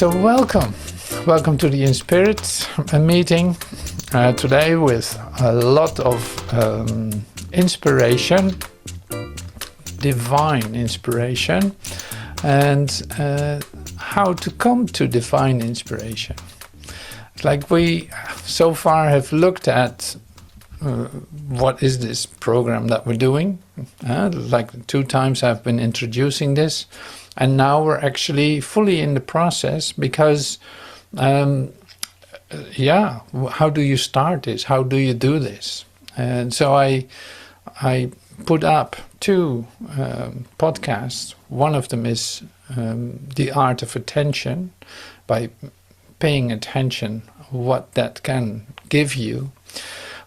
So welcome to the InSpirit meeting today with a lot of inspiration, divine inspiration, and how to come to divine inspiration. Like we so far have looked at what is this program that we're doing. Like 2 times I've been introducing this, and now we're actually fully in the process because how do you start this? How do you do this? And so I put up 2 podcasts. One of them is The Art of Attention, by paying attention, what that can give you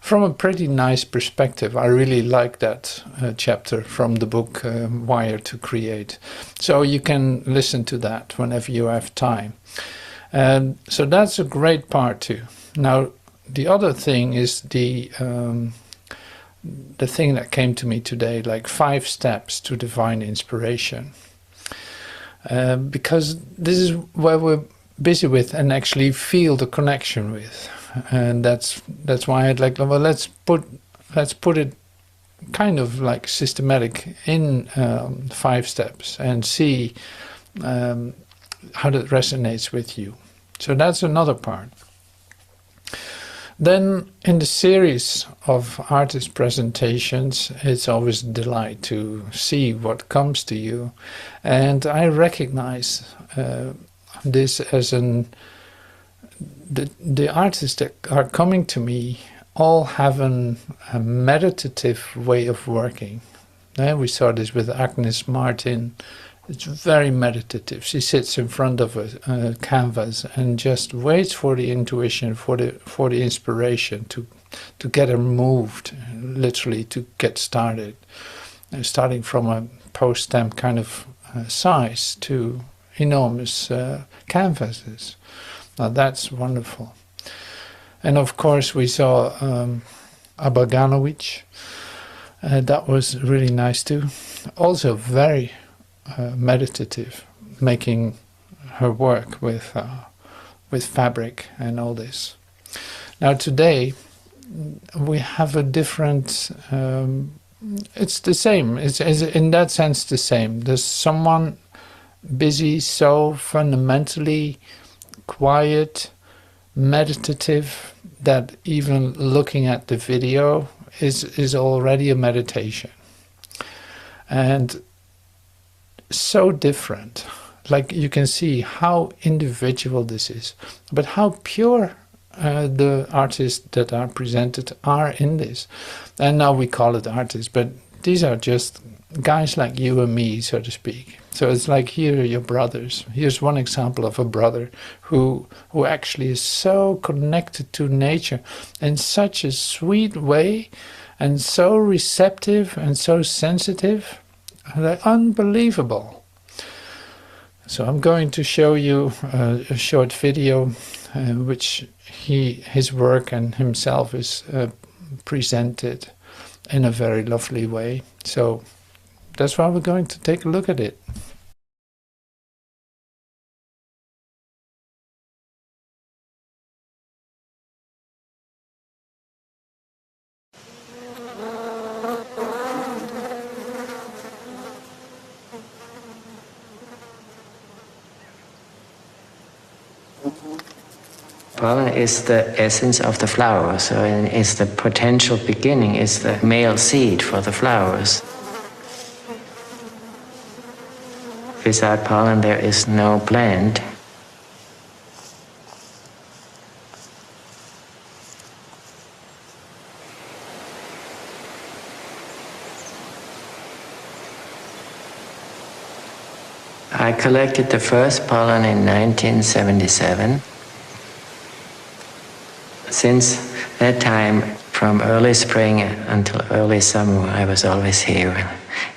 from a pretty nice perspective. I really like that chapter from the book Wired to Create. So you can listen to that whenever you have time. So that's a great part too. Now, the other thing is the thing that came to me today, like 5 steps to divine inspiration. Because this is where we're busy with and actually feel the connection with. And that's why I'd like, well, let's put it kind of like systematic in 5 steps and see how that resonates with you. So that's another part. Then in the series of artist presentations, it's always a delight to see what comes to you. And I recognize this as the artists that are coming to me all have a meditative way of working. We saw this with Agnes Martin. It's very meditative. She sits in front of a canvas and just waits for the intuition, for the inspiration to get her moved, literally to get started. Starting from a post-stamp kind of size to enormous canvases. Now that's wonderful. And of course we saw Abaganovic. That was really nice too. Also very meditative, making her work with fabric and all this. Now today we have a different, it's the same, it's in that sense the same. There's someone busy, so fundamentally quiet, meditative, that even looking at the video is already a meditation. And so different. Like you can see how individual this is, but how pure the artists that are presented are in this. And now we call it artists, but these are just guys like you and me, so to speak. So it's like, here are your brothers. Here's one example of a brother who actually is so connected to nature in such a sweet way, and so receptive and so sensitive. They're unbelievable. So I'm going to show you a short video which his work and himself is presented in a very lovely way. So that's why we're going to take a look at it. Pollen is the essence of the flower, so it's the potential beginning, it's the male seed for the flowers. Without pollen, there is no plant. I collected the first pollen in 1977. Since that time, from early spring until early summer, I was always here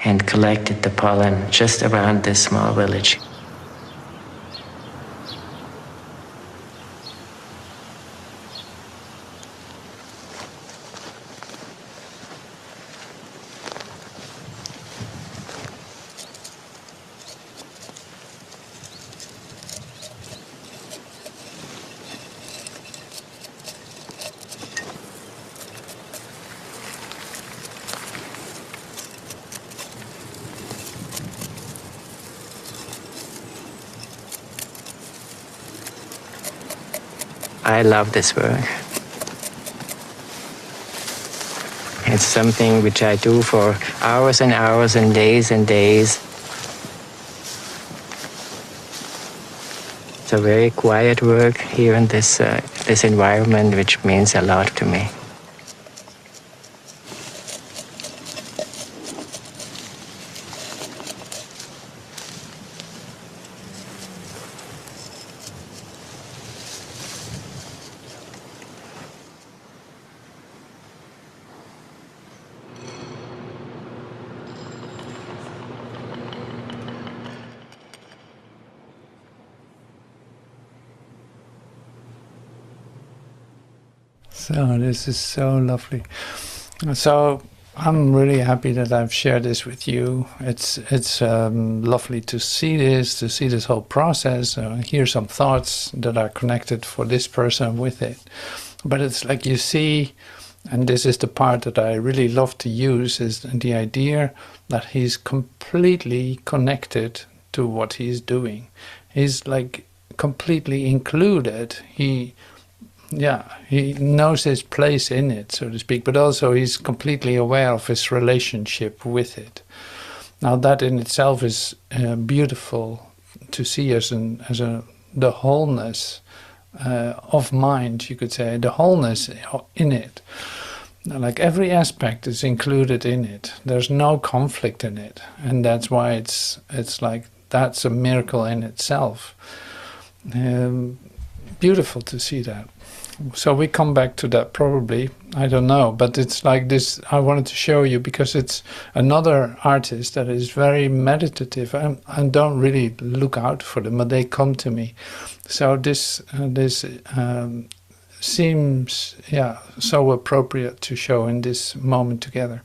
and collected the pollen just around this small village. I love this work. It's something which I do for hours and hours and days and days. It's a very quiet work here in this environment, which means a lot to me. So this is so lovely. So I'm really happy that I've shared this with you. It's lovely to see this whole process, hear some thoughts that are connected for this person with it. But it's like you see, and this is the part that I really love to use, is the idea that he's completely connected to what he's doing. He's like completely included. He knows his place in it, so to speak, but also he's completely aware of his relationship with it. Now that in itself is beautiful to see as the wholeness of mind, you could say, the wholeness in it. Like every aspect is included in it. There's no conflict in it, and that's why it's like that's a miracle in itself. Beautiful to see that. So we come back to that probably, I don't know, but it's like this, I wanted to show you because it's another artist that is very meditative and don't really look out for them, but they come to me. So this seems so appropriate to show in this moment together.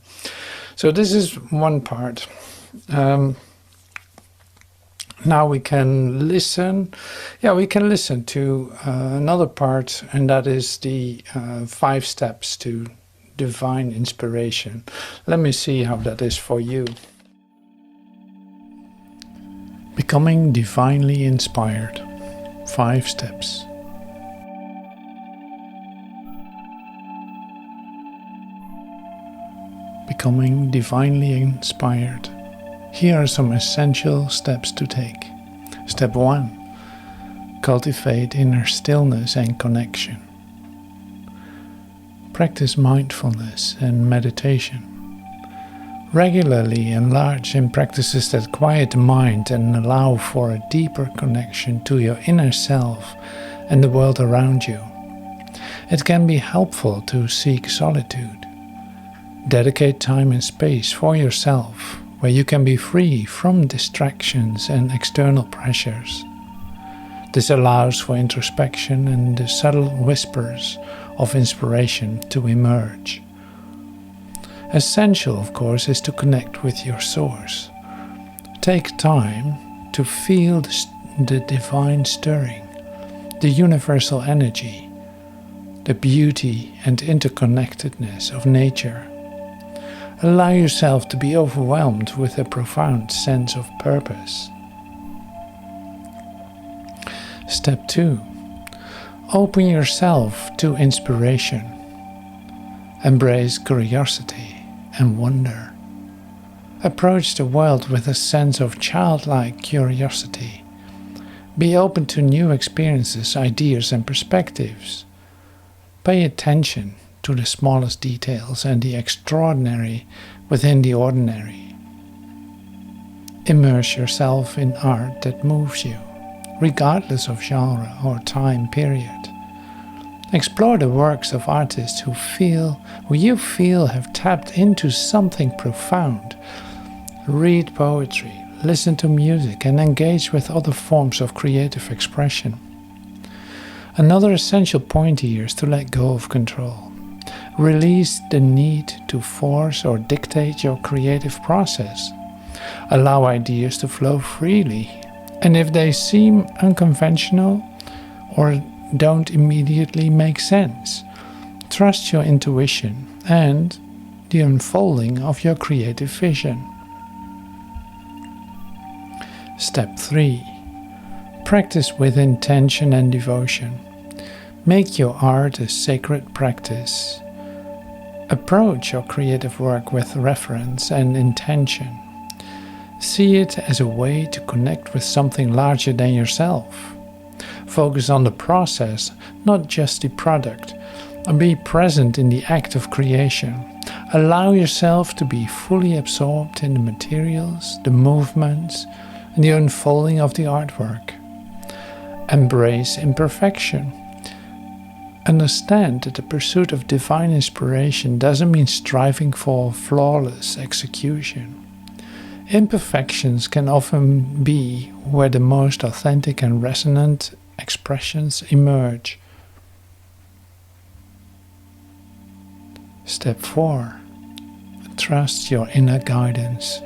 So this is one part. Now we can listen. We can listen to another part, and that is the 5 steps to divine inspiration. Let me see how that is for you. Becoming divinely inspired. 5 steps. Becoming divinely inspired. Here are some essential steps to take. Step 1. Cultivate inner stillness and connection. Practice mindfulness and meditation. Regularly enlarge in practices that quiet the mind and allow for a deeper connection to your inner self and the world around you. It can be helpful to seek solitude. Dedicate time and space for yourself, where you can be free from distractions and external pressures. This allows for introspection and the subtle whispers of inspiration to emerge. Essential, of course, is to connect with your source. Take time to feel the divine stirring, the universal energy, the beauty and interconnectedness of nature. Allow yourself to be overwhelmed with a profound sense of purpose. Step 2. Open yourself to inspiration. Embrace curiosity and wonder. Approach the world with a sense of childlike curiosity. Be open to new experiences, ideas, and perspectives. Pay attention to the smallest details and the extraordinary within the ordinary. Immerse yourself in art that moves you, regardless of genre or time period. Explore the works of artists who you feel have tapped into something profound. Read poetry, listen to music, and engage with other forms of creative expression. Another essential point here is to let go of control. Release the need to force or dictate your creative process. Allow ideas to flow freely, and if they seem unconventional or don't immediately make sense, trust your intuition and the unfolding of your creative vision. Step 3. Practice with intention and devotion. Make your art a sacred practice. Approach your creative work with reverence and intention. See it as a way to connect with something larger than yourself. Focus on the process, not just the product. Be present in the act of creation. Allow yourself to be fully absorbed in the materials, the movements, and the unfolding of the artwork. Embrace imperfection. Understand that the pursuit of divine inspiration doesn't mean striving for flawless execution. Imperfections can often be where the most authentic and resonant expressions emerge. Step 4. Trust your inner guidance.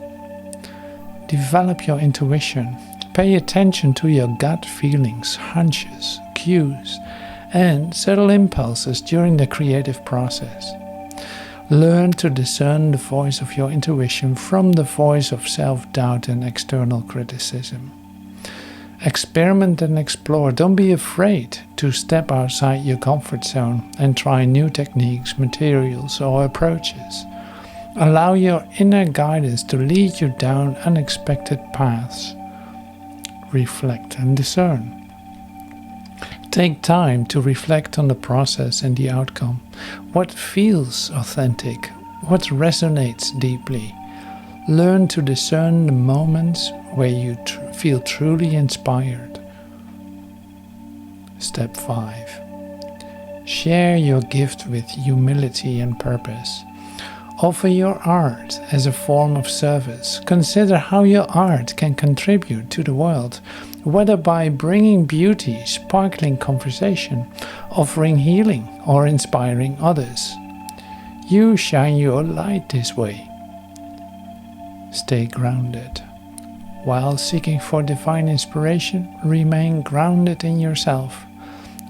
Develop your intuition. Pay attention to your gut feelings, hunches, cues, and subtle impulses during the creative process. Learn to discern the voice of your intuition from the voice of self-doubt and external criticism. Experiment and explore. Don't be afraid to step outside your comfort zone and try new techniques, materials, or approaches. Allow your inner guidance to lead you down unexpected paths. Reflect and discern. Take time to reflect on the process and the outcome. What feels authentic? What resonates deeply? Learn to discern the moments where you feel truly inspired. Step 5. Share your gift with humility and purpose. Offer your art as a form of service. Consider how your art can contribute to the world, whether by bringing beauty, sparkling conversation, offering healing, or inspiring others. You shine your light this way. Stay grounded. While seeking for divine inspiration, remain grounded in yourself.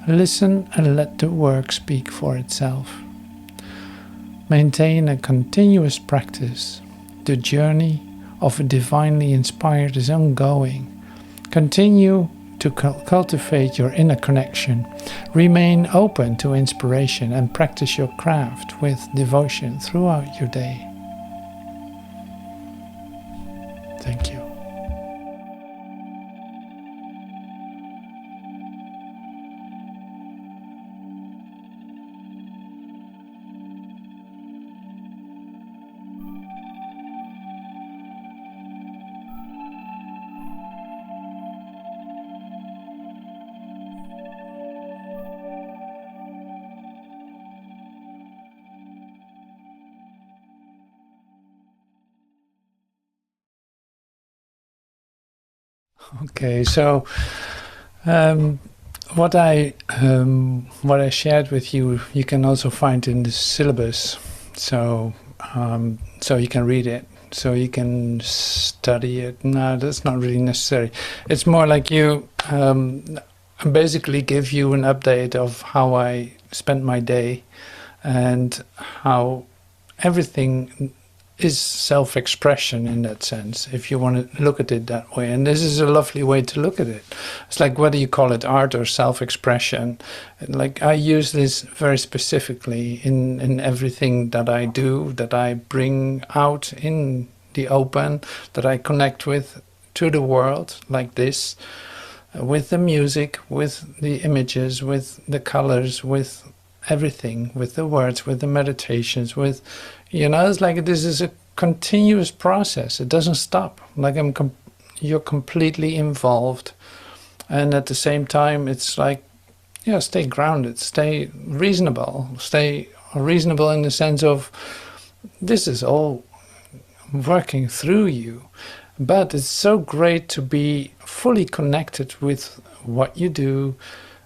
Listen and let the work speak for itself. Maintain a continuous practice. The journey of a divinely inspired is ongoing. Continue to cultivate your inner connection. Remain open to inspiration and practice your craft with devotion throughout your day. Thank you. Okay, so what I shared with you, you can also find in the syllabus. So you can read it, so you can study it. No, that's not really necessary. It's more like you basically give you an update of how I spent my day and how everything is self-expression in that sense, if you want to look at it that way. And this is a lovely way to look at it. It's like, whether you call it art or self-expression, like I use this very specifically in everything that I do, that I bring out in the open, that I connect with to the world, like this, with the music, with the images, with the colors, with everything, with the words, with the meditations, with, you know, it's like this is a continuous process. It doesn't stop. Like you're completely involved, and at the same time, it's like, yeah, stay grounded, stay reasonable in the sense of this is all working through you. But it's so great to be fully connected with what you do,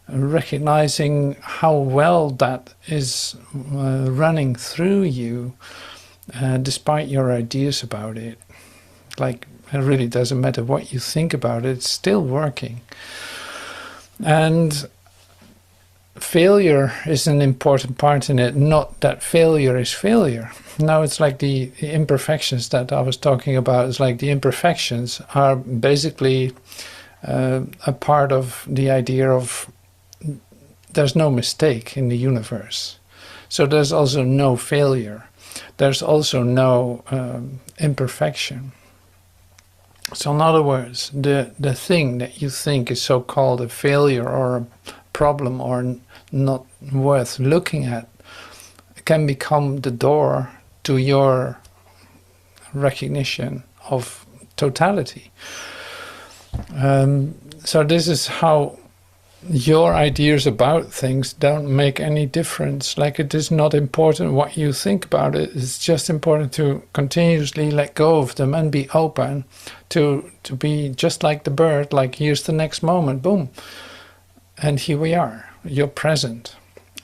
recognizing how well that is running through you, despite your ideas about it. Like, it really doesn't matter what you think about it, it's still working. And failure is an important part in it, not that failure is failure. No, it's like the imperfections that I was talking about. It's like the imperfections are basically a part of the idea of there's no mistake in the universe. So there's also no failure. There's also no imperfection. So in other words, the thing that you think is so-called a failure or a problem or not worth looking at can become the door to your recognition of totality. So this is how your ideas about things don't make any difference. Like, it is not important what you think about it. It's just important to continuously let go of them and be open to be just like the bird, like, here's the next moment, boom. And here we are, you're present.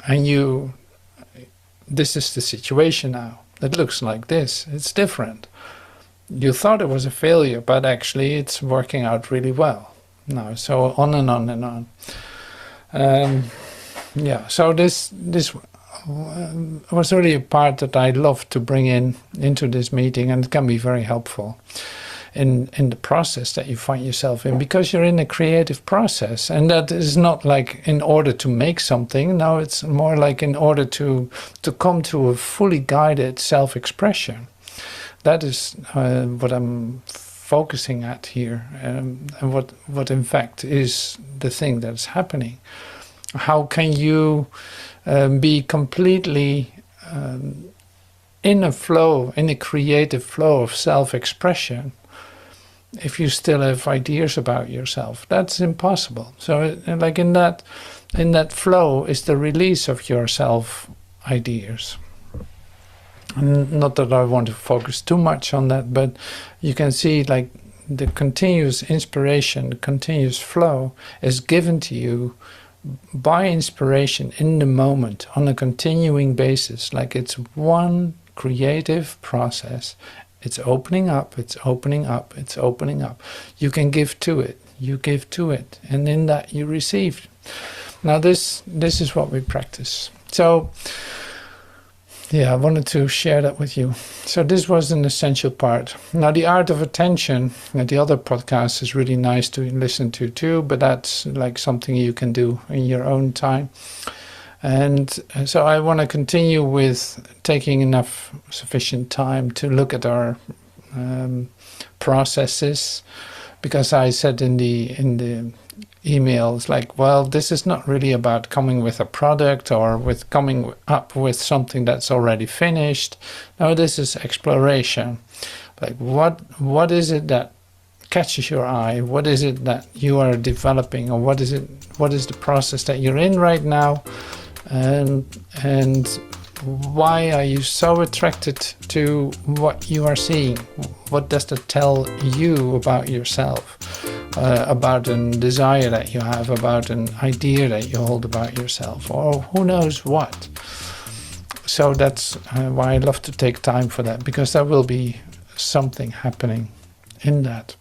And this is the situation now. It looks like this, it's different. You thought it was a failure, but actually it's working out really well. No, so on and on and on. So this was really a part that I love to bring into this meeting, and it can be very helpful in the process that you find yourself in, because you're in a creative process, and that is not like in order to make something. No, it's more like in order to come to a fully guided self-expression. That is what I'm focusing at here, and what in fact is the thing that's happening. How can you be completely in a flow, in a creative flow of self-expression, if you still have ideas about yourself? That's impossible. So like in that flow is the release of your self ideas. Not that I want to focus too much on that, but you can see like the continuous inspiration, the continuous flow is given to you by inspiration in the moment on a continuing basis. Like, it's one creative process. It's opening up, it's opening up, it's opening up. You can give to it, you give to it, and in that you receive. Now this is what we practice. So yeah, I wanted to share that with you. So this was an essential part. Now the art of attention, the other podcast is really nice to listen to too, but that's like something you can do in your own time. And so I want to continue with taking enough sufficient time to look at our processes, because I said in the emails, like, well, this is not really about coming with a product or with coming up with something that's already finished. No, this is exploration. Like, what is it that catches your eye? What is it that you are developing, or what is the process that you're in right now? And why are you so attracted to what you are seeing? What does that tell you about yourself, about a desire that you have, about an idea that you hold about yourself, or who knows what? So that's why I love to take time for that, because there will be something happening in that.